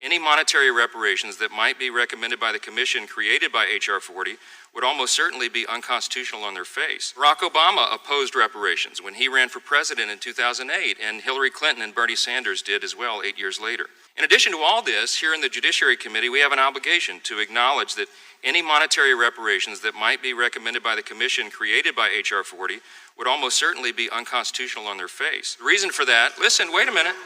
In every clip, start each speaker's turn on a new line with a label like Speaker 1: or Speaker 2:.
Speaker 1: Any monetary reparations that might be recommended by the commission created by H.R. 40 would almost certainly be unconstitutional on their face. Barack Obama opposed reparations when he ran for president in 2008, and Hillary Clinton and Bernie Sanders did as well 8 years later. In addition to all this, here in the Judiciary Committee, we have an obligation to acknowledge that any monetary reparations that might be recommended by the commission created by H.R. 40 would almost certainly be unconstitutional on their face. The reason for that, listen, wait a minute.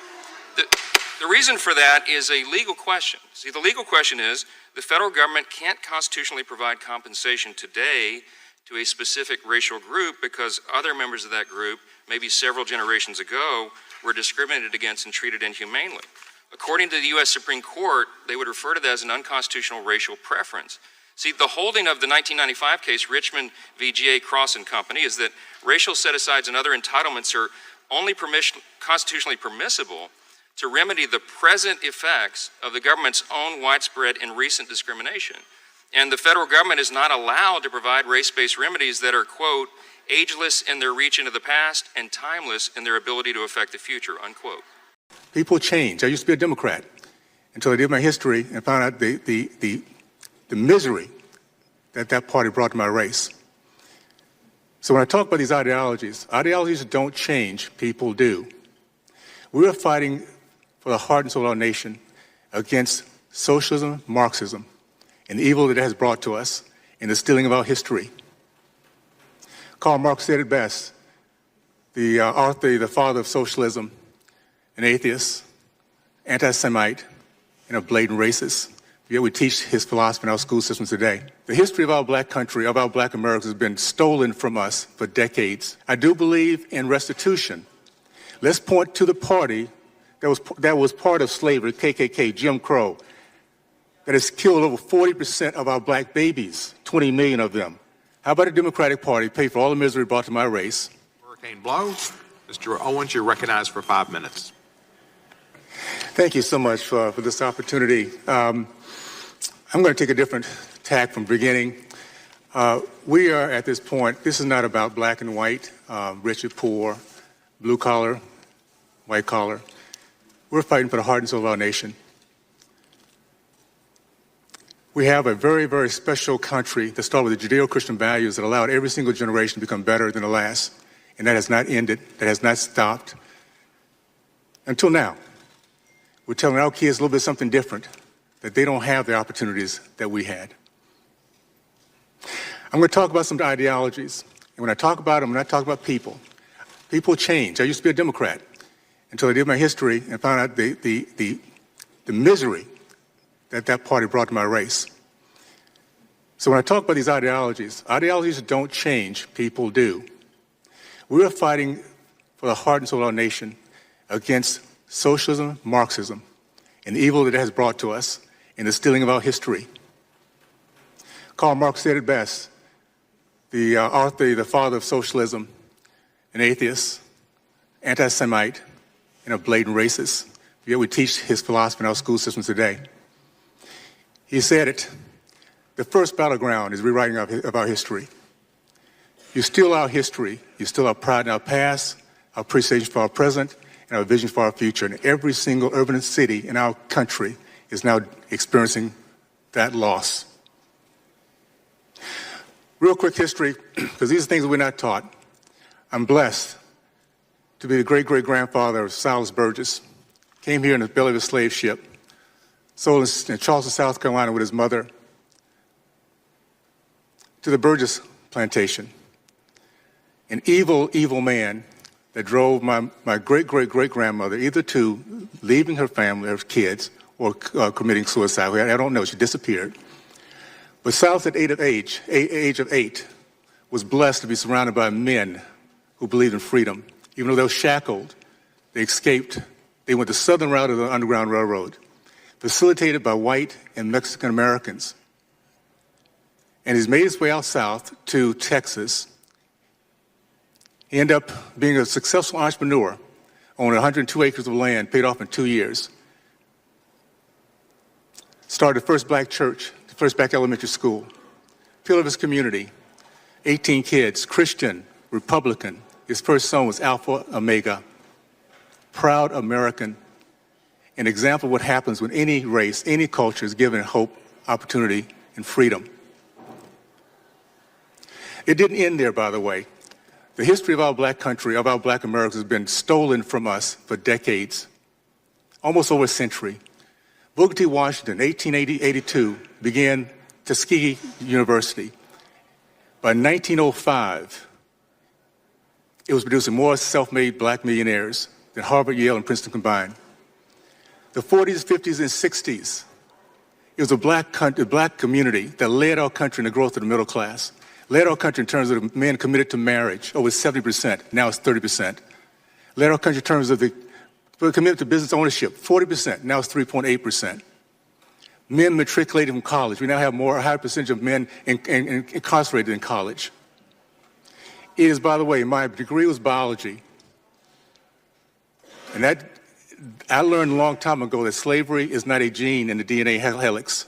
Speaker 1: The reason for that is a legal question. See, the legal question is the federal government can't constitutionally provide compensation today to a specific racial group because other members of that group, maybe several generations ago, were discriminated against and treated inhumanely. According to the U.S. Supreme Court, they would refer to that as an unconstitutional racial preference. See, the holding of the 1995 case, Richmond v. G.A. Cross and Company, is that racial set-asides and other entitlements are only constitutionally permissible to remedy the present effects of the government's own widespread and recent discrimination. And the federal government is not allowed to provide race-based remedies that are, quote, ageless in their reach into the past and timeless in their ability to affect the future, unquote.
Speaker 2: People change. I used to be a Democrat until I did my history and found out the misery that party brought to my race. So when I talk about these ideologies don't change, people do. We are fighting for the heart and soul of our nation against socialism, Marxism, and the evil that it has brought to us in the stealing of our history. Karl Marx said it best, the father of socialism, an atheist, anti-Semite, and a blatant racist. Yet we teach his philosophy in our school systems today. The history of our black country, of our black Americans, has been stolen from us for decades. I do believe in restitution. Let's point to the party that was part of slavery, KKK, Jim Crow, that has killed over 40% of our black babies, 20 million of them. How about a Democratic Party pay for all the misery brought to my race?
Speaker 3: Hurricane blow. Mr. Owens, you're recognized for 5 minutes.
Speaker 2: Thank you so much for this opportunity. I'm going to take a different tack from the beginning. We are at this point, this is not about black and white, rich and poor, blue collar, white collar. We're fighting for the heart and soul of our nation. We have a very, very special country that started with the Judeo-Christian values that allowed every single generation to become better than the last. And that has not ended, that has not stopped until now. We're telling our kids a little bit something different, that they don't have the opportunities that we had. I'm going to talk about some ideologies. And when I talk about them, I'm not talking about people. People change. I used to be a Democrat until I did my history and found out the misery that party brought to my race. So when I talk about these ideologies don't change, people do. We are fighting for the heart and soul of our nation against socialism, Marxism, and the evil that it has brought to us in the stealing of our history. Karl Marx said it best, the father of socialism, an atheist, anti-Semite, and a blatant racist. Yet we teach his philosophy in our school systems today. He said it, the first battleground is rewriting of our history. You steal our history, you steal our pride in our past, our appreciation for our present, and our vision for our future. And every single urban city in our country is now experiencing that loss. Real quick history, because these are things that we're not taught. I'm blessed to be the great-great-grandfather of Silas Burgess. Came here in the belly of a slave ship, sold in Charleston, South Carolina with his mother to the Burgess plantation. An evil, evil man that drove my great-great-great-grandmother either to leaving her family, her kids, or committing suicide. I don't know, she disappeared. But Silas at age of 8, was blessed to be surrounded by men who believed in freedom. Even though they were shackled, they escaped. They went the southern route of the Underground Railroad, facilitated by white and Mexican Americans. And he's made his way out south to Texas. He ended up being a successful entrepreneur, owning 102 acres of land, paid off in 2 years. Started the first black church, the first black elementary school. Pillar of his community, 18 kids, Christian, Republican. His first son was Alpha Omega, proud American. an example of what happens when any race, any culture is given hope, opportunity, and freedom. It didn't end there, by the way. The history of our black country, of our black Americans, has been stolen from us for decades, almost over a century. Booker T. Washington, 1882, began Tuskegee University. By 1905, it was producing more self-made black millionaires than Harvard, Yale, and Princeton combined. The 40s, 50s, and 60s, it was a black community that led our country in the growth of the middle class, led our country in terms of the men committed to marriage, over 70%, now it's 30%. Led our country in terms of the commitment to business ownership, 40%, now it's 3.8%. Men matriculated from college. We now have a higher percentage of men incarcerated in college. It is, by the way, my degree was biology. And that, I learned a long time ago that slavery is not a gene in the DNA helix.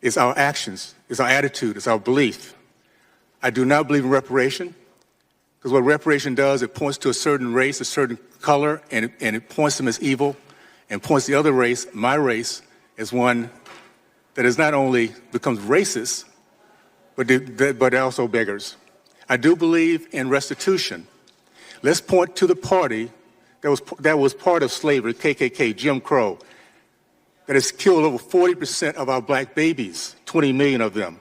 Speaker 2: It's our actions, it's our attitude, it's our belief. I do not believe in reparation, because what reparation does, it points to a certain race, a certain color, and it points them as evil, and points the other race, my race, as one that is not only becomes racist, but also beggars. I do believe in restitution. Let's point to the party that was part of slavery, KKK, Jim Crow, that has killed over 40% of our black babies, 20 million of them.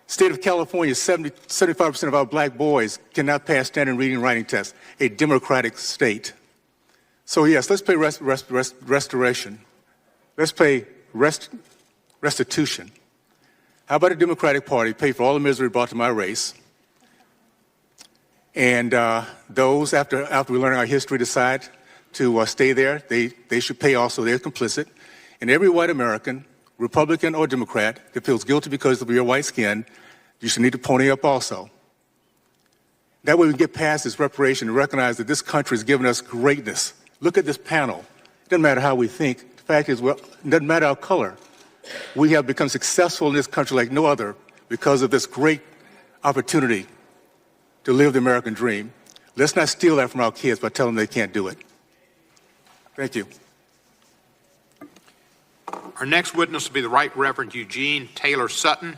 Speaker 2: State of California, 75% of our black boys cannot pass standard reading and writing tests, a democratic state. So yes, let's pay restoration. Let's pay restitution. How about a Democratic Party pay for all the misery brought to my race? And those, after we learn our history, decide to stay there, they should pay also. They're complicit. And every white American, Republican or Democrat, that feels guilty because of your white skin, you should need to pony up also. That way we can get past this reparation and recognize that this country has given us greatness. Look at this panel. It doesn't matter how we think. The fact is, well, it doesn't matter our color. We have become successful in this country like no other because of this great opportunity to live the American dream. Let's not steal that from our kids by telling them they can't do it. Thank you.
Speaker 3: Our next witness will be the Right Reverend Eugene Taylor Sutton.